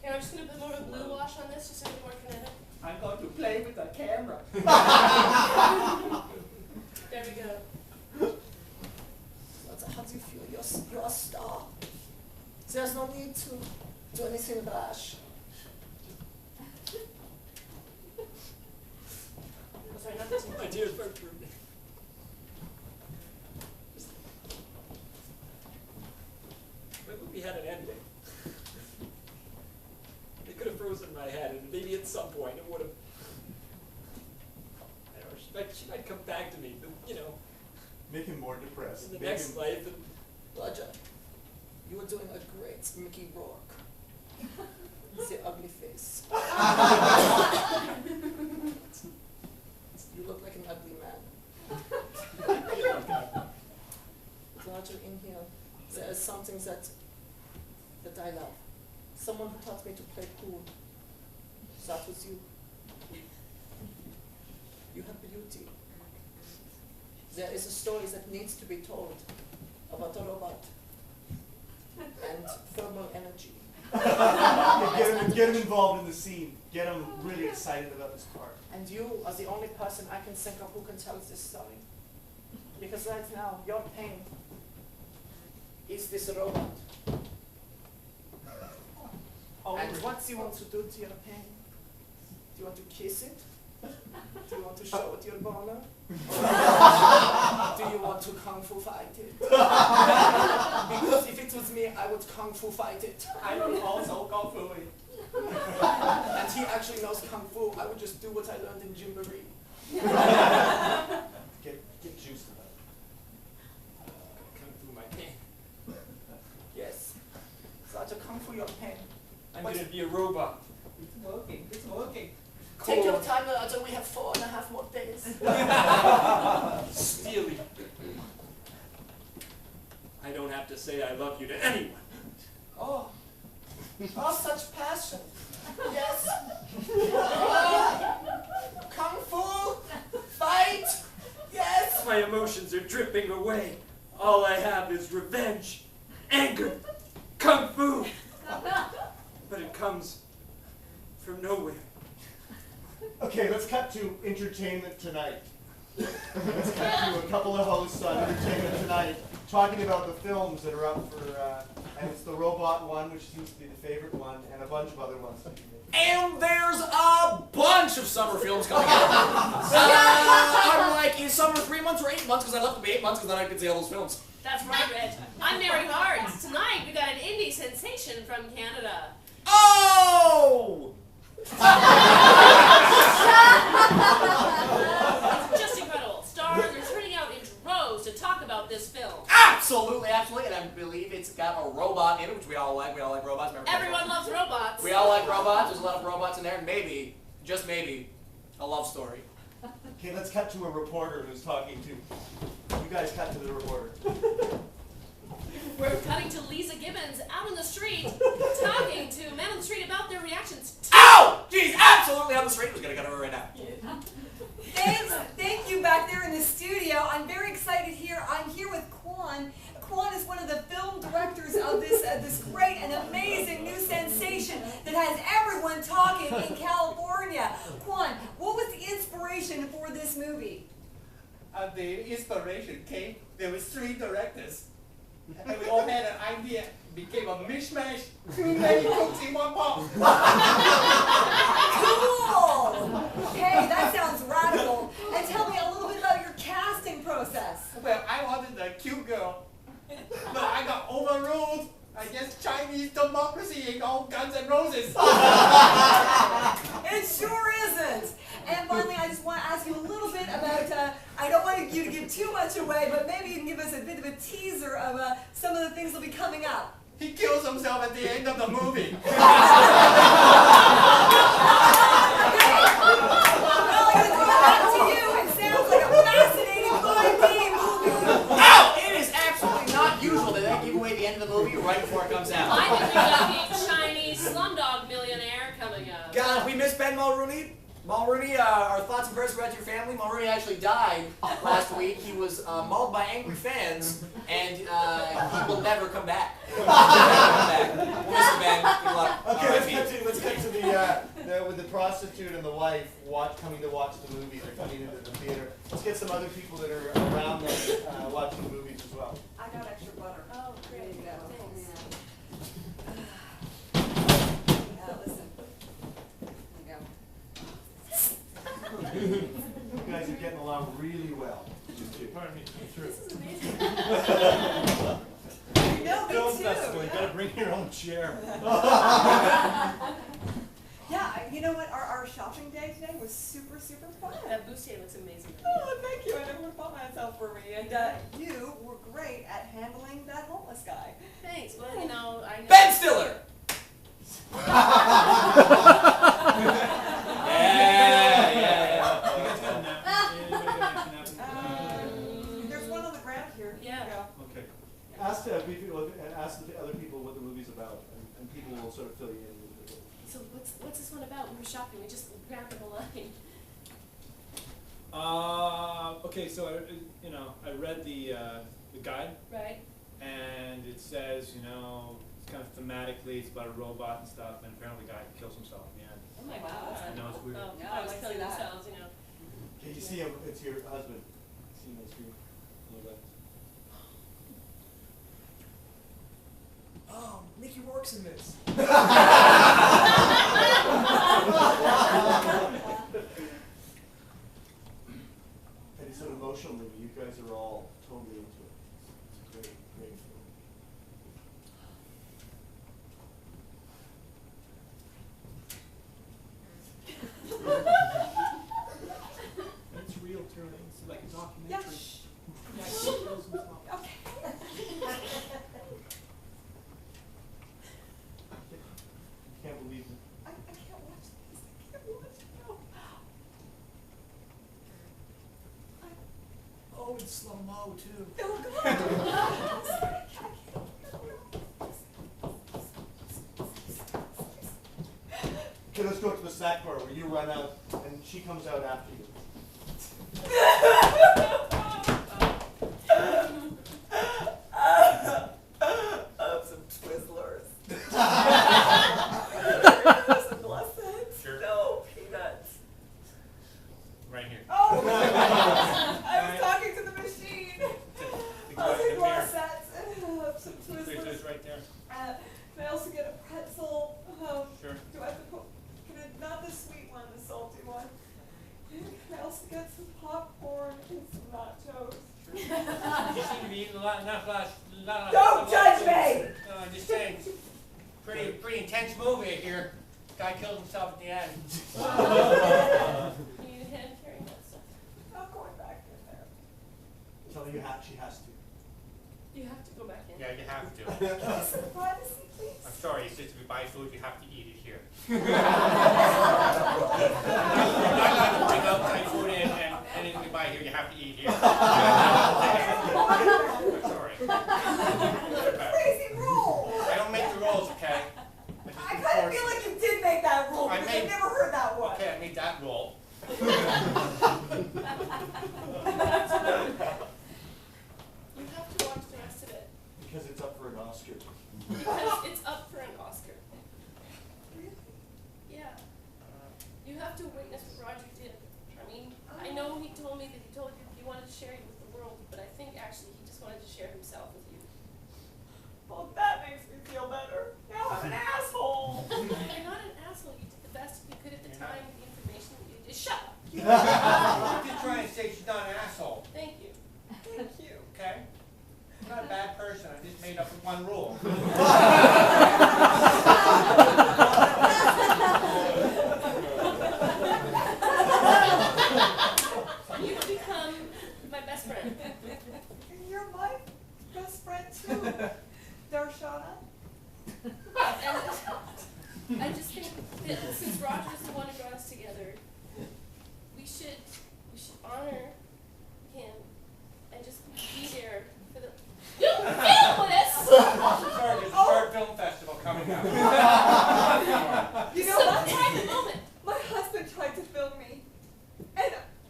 Okay, I'm just going to put more of a blue wash on this just to make it more kinetic. I'm going to play with the camera. There we go. How do you feel? You're a star. There's no need to do anything rash. Oh, sorry, not this one. My tears broke through me. My movie had an ending. They could have frozen my head, and maybe at some point it would have. I don't know, she might come back to me, but, you know, Make him more depressed. in the next life. And Roger, you are doing a great Mickey Rourke. The ugly face. You look like an ugly man. Roger, in here, there is something that I love. Someone who taught me to play pool. That was you. You have beauty. There is a story that needs to be told about a robot and thermal energy. Get him involved in the scene. Get him really excited about this part. And you are the only person I can think of who can tell this story. Because right now, your pain is this robot. And what do you want to do to your pain? Do you want to kiss it? Do you want to show it your boner? Do you want to kung fu fight it? Because if it was me, I would kung fu fight it. I will also kung fu it. And he actually knows kung fu. I would just do what I learned in Gymboree. Get juiced about it. kung fu my pain. Yes. Such a kung fu your pain. I'm going to be a robot. It's working. It's working. Take your time, Roger. We have 4.5 more days. Steely. I don't have to say I love you to anyone. Oh, such passion. Yes. Kung fu, fight. Yes. My emotions are dripping away. All I have is revenge, anger, kung fu. But it comes from nowhere. Okay, let's cut to Entertainment Tonight. Let's cut to a couple of hosts on Entertainment Tonight talking about the films that are up for, and it's the robot one, which seems to be the favorite one, and a bunch of other ones. And there's a bunch of summer films coming out. I'm like, is summer 3 months or 8 months? Because I left to be 8 months because then I could see all those films. That's right, Reg. I'm Mary Hards. Tonight, we got an indie sensation from Canada. Oh! It's just incredible. Stars are turning out in droves to talk about this film. Absolutely, absolutely. And I believe it's got a robot in it, which we all like. We all like robots. Remember, Everyone loves robots. we all like robots. There's a lot of robots in there. And maybe, just maybe, a love story. Okay, let's cut to a reporter who's talking to. You guys cut to the reporter. We're cutting to Lisa Gibbons out on the street, talking to men on the street about their reactions to... Ow! She's absolutely on the street. Who's gonna cut her right now? Thank you back there in the studio. I'm very excited here. I'm here with Quan. Quan is one of the film directors of this great and amazing new sensation that has everyone talking in California. Quan, what was the inspiration for this movie? The inspiration came, there was 3 directors. And we all had an idea. It became a mishmash. Too many cooks in one pot. Cool! Hey, that sounds radical. And tell me a little bit about your casting process. Well, I wanted a cute girl. But I got overruled. I guess Chinese democracy ain't all Guns N' Roses. It sure isn't. And finally, I just want to ask you a little bit about, I don't want you to give too much away, but maybe you can give us a bit of a teaser of some of the things that will be coming up. He kills himself at the end of the movie. Well, I'm going to throw it back to you. It sounds like a fascinating 5D movie. Ow! It is absolutely not usual that they give away the end of the movie right before it comes out. I think we got the Chinese Slumdog Millionaire coming up. God, we miss Ben Mulrooney. Mulrooney, our thoughts and prayers go out to your family. Mulrooney actually died last week. He was mauled by angry fans, and he will never come back. He will never come back. We'll miss you, Ben. Good luck. Okay, R.I.P. the prostitute and the wife coming to watch the movie. They're coming into the theater. Let's get some other people that are around them watching the movies as well. I got extra butter. Oh, great. There you go. Thanks. Listen. There you go. You guys are getting along really well. Pardon me, This is amazing. No, me Film too. festival, you gotta bring your own chair. Yeah, you know what? Our shopping day today was super, super fun. That bustier looks amazing. Oh, thank you. I never would have bought myself for me. And you were great at handling that homeless guy. Thanks. Well, you know, I know. Ben Stiller! You guys got a nap? Anybody got a nap? There's one on the ground here. Here Yeah. you go. Okay. Ask the other people what the movie's about, and people will sort of fill you in. So what's this one about? We were shopping. We just grabbed the line. Okay, so I read the guide, Right? and it says, it's kind of thematically, it's about a robot and stuff, and apparently the guy kills himself in the end. Oh my God. I know it's weird. Oh, Yeah, I I was like to killing see that. themselves, Okay, you see him, it's your husband. See him on the screen. A little bit. Oh, Mickey Rourke's in this. And it's an emotional movie. You guys are all totally into it. It's a great, great film. It's real, too. It's like a documentary. Yeah. Yeah, he kills himself. Okay. Can't believe it. I can't watch this. I can't watch it. No. Oh, in slow-mo, too. Oh, Okay, let's go to the snack bar where you run out and she comes out after you. Some Twizzlers. Some blessings. Sure. No peanuts. Right here. Oh, I was talking to the machine. I'll take Blessets and some Twizzlers. It's right there. Can I also get a pretzel? Sure. Do I have to put, not the sweet one, the salty one. Can I also get some popcorn and some nachos? You seem to be eating a lot. Don't judge me! No, I'm just saying. Pretty intense movie here. Guy killed himself at the end. You need a hand carrying that stuff. I'm going back in there. Tell her she has to. You have to go back in. Yeah, you have to. Some privacy, please. I'm sorry, it's just if you buy food, you have to eat it here. Oh, You're not allowed to bring outside food in, and anything you buy here, you have to eat here. I'm sorry. Crazy rule. I don't make the rules, okay? I kind of feel like you did make that rule I because made- I've never heard that one. Okay, I made that rule. You have to watch the rest of it Because it's up for an Oscar. because it's up for an Oscar. Really? Yeah. You have to witness what Roger did. I mean, I know he told me that he told you he wanted to share you with the world, but I think actually he just wanted to share himself with you. Well, that makes me feel better. Now I'm an asshole. You're not an asshole. You did the best you could at the time with the information. You just shut up. I'm just trying to say she's not an asshole, Thank you. Thank you. okay? I'm not a bad person, I just made up one rule. You've become my best friend. And you're my best friend too, Darshana. And I just think that since